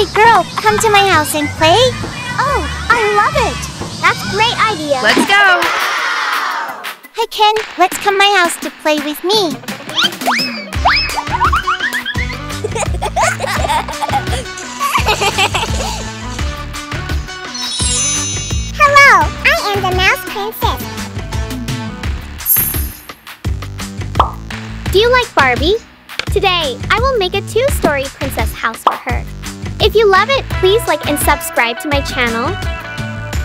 Hey girl, come to my house and play? Oh, I love it! That's a great idea! Let's go! Hey Ken, let's come to my house to play with me. Hello, I am the mouse princess. Do you like Barbie? Today, I will make a two-story princess house for her. If you love it, please like and subscribe to my channel.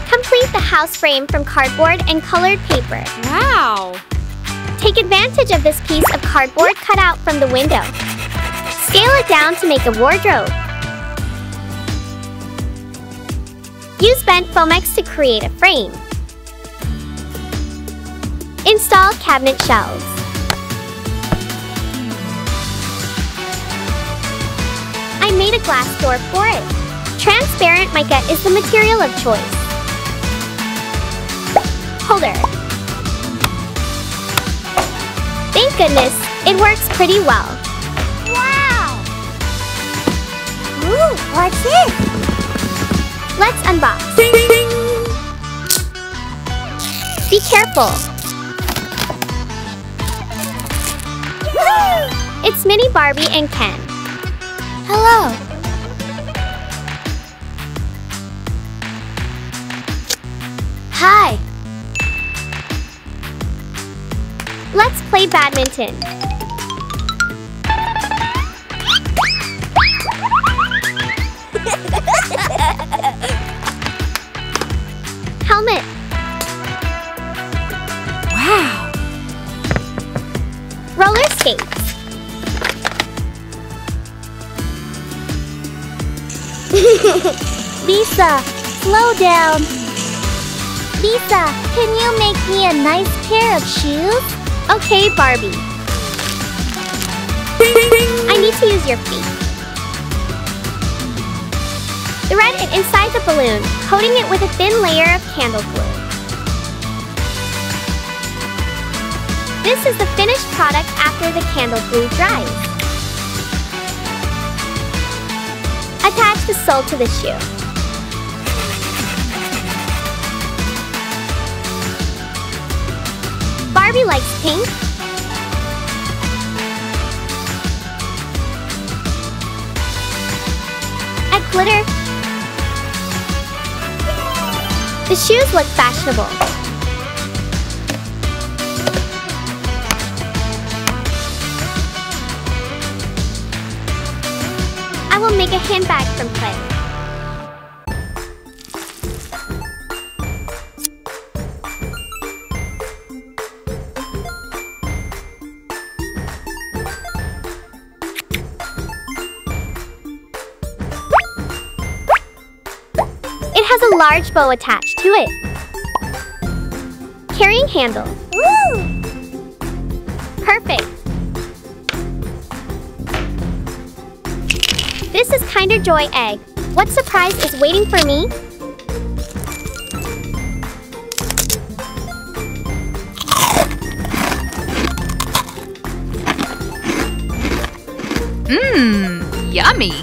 Complete the house frame from cardboard and colored paper. Wow! Take advantage of this piece of cardboard cut out from the window. Scale it down to make a wardrobe. Use bent Fomex to create a frame. Install cabinet shelves. I made a glass door for it. Transparent mica is the material of choice. Holder. Thank goodness, it works pretty well. Wow! Ooh, what's this? Let's unbox. Ding, ding. Be careful. It's Mini Barbie and Ken. Hello. Hi. Let's play badminton. Helmet. Wow! Roller skates. Lisa, slow down. Lisa, can you make me a nice pair of shoes? Okay, Barbie. Ding, ding. I need to use your feet. Thread it inside the balloon, coating it with a thin layer of candle glue. This is the finished product after the candle glue dries. Attach the sole to the shoe. Barbie likes pink. Add glitter. The shoes look fashionable. I will make a handbag from clay. It has a large bow attached to it. Carrying handle. Ooh! Perfect. This is Kinder Joy egg. What surprise is waiting for me? Mmm, yummy.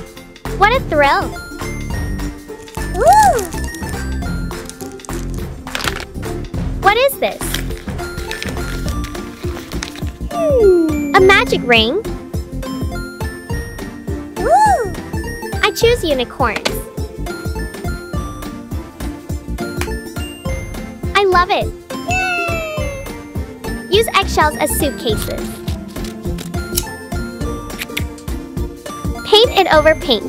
What a thrill. Ooh! What is this? A magic ring? Ooh! I choose unicorns. I love it. Use eggshells as suitcases. Paint it over pink.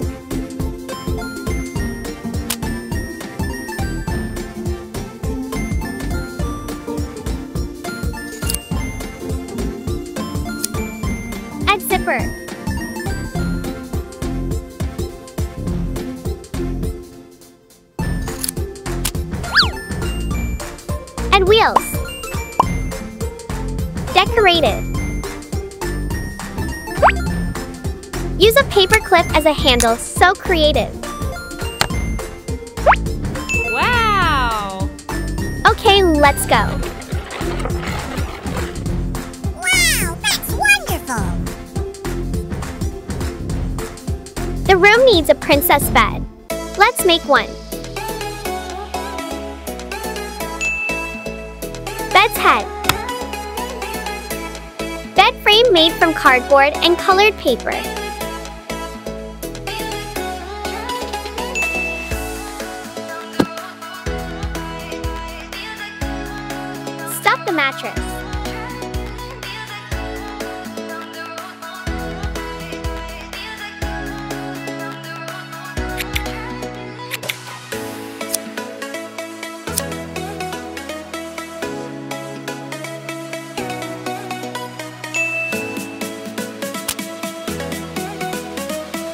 Add zipper. Add wheels. Decorative. Use a paper clip as a handle, so creative. Wow! Okay, let's go. Wow, that's wonderful! The room needs a princess bed. Let's make one. Bed's head. Bed frame made from cardboard and colored paper. Stuff the mattress.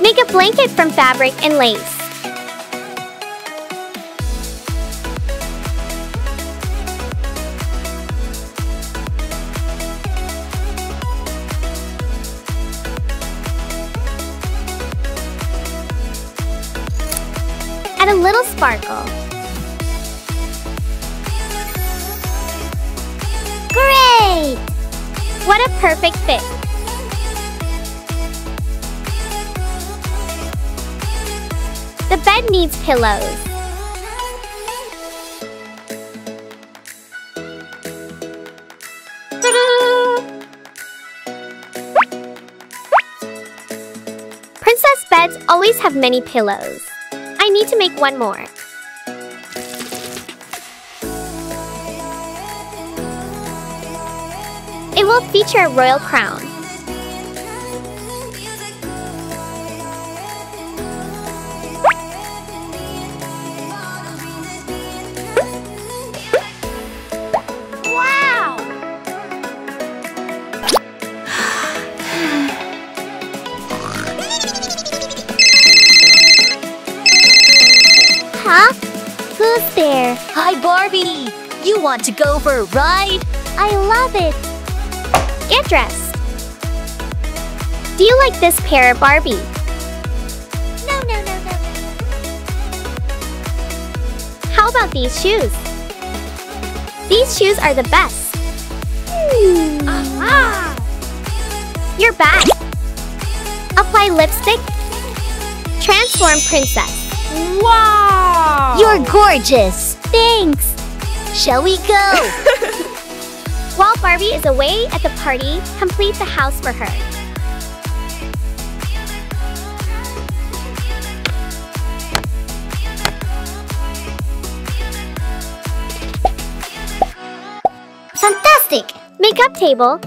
Make a blanket from fabric and lace. Add a little sparkle. Great! What a perfect fit! The bed needs pillows. Princess beds always have many pillows. I need to make one more. It will feature a royal crown. Wow! Huh? Who's there? Hi, Barbie! You want to go for a ride? I love it. Get dressed. Do you like this pair, Barbie? No. How about these shoes? These shoes are the best. Your bag. Apply lipstick. Transform princess. Wow! You're gorgeous! Thanks. Shall we go? While Barbie is away at the party, complete the house for her. Fantastic! Makeup table.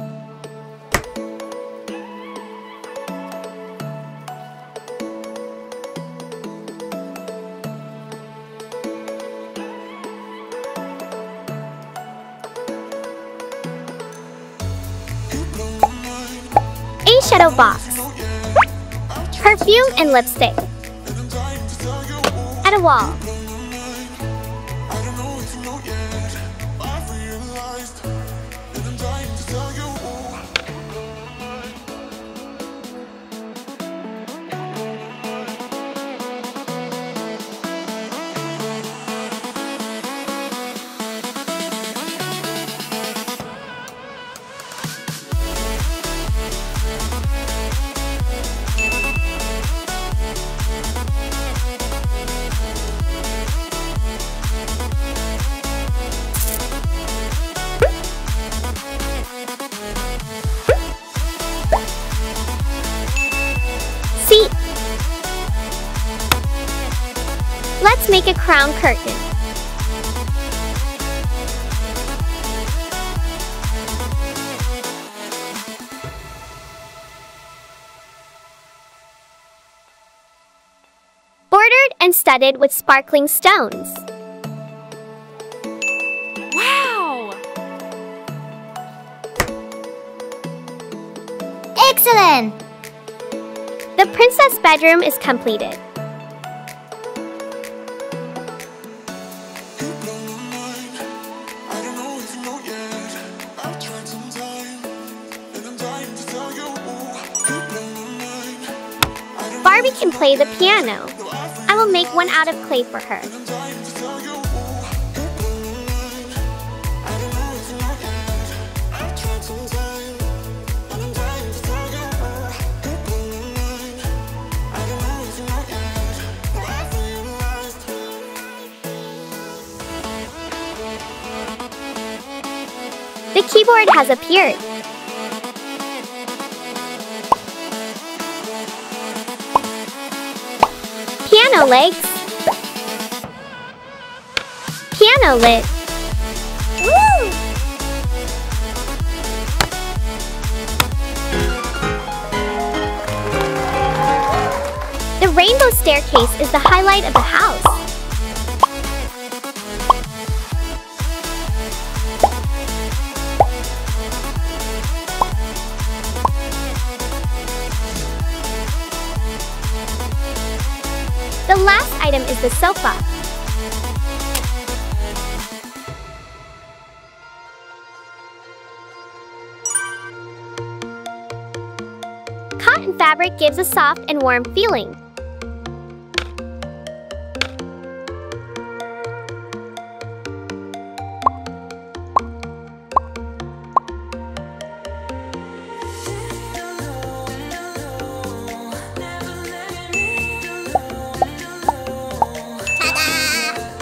Eyeshadow box. Perfume and lipstick. At a wall. Seat. Let's make a crown curtain. Bordered and studded with sparkling stones. Wow! Excellent! The princess bedroom is completed. Barbie can play the piano. I will make one out of clay for her. The keyboard has appeared. Piano legs. Piano lid. Woo! The rainbow staircase is the highlight of the house. The last item is the sofa. Cotton fabric gives a soft and warm feeling.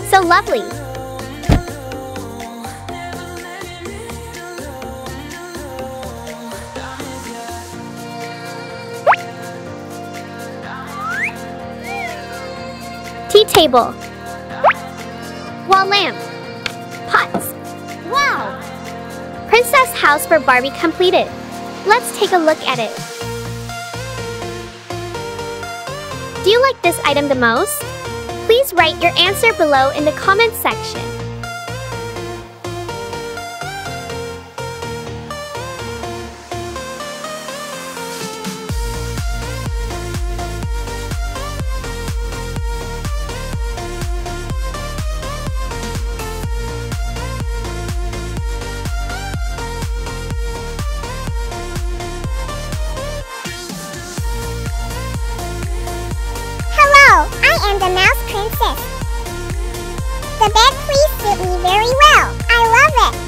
So lovely. Tea table. Wall lamp. Pots. Wow! Princess house for Barbie completed. Let's take a look at it. Do you like this item the most? Please write your answer below in the comment section. Hello, I am the mouse princess. The bed please suit me very well. I love it.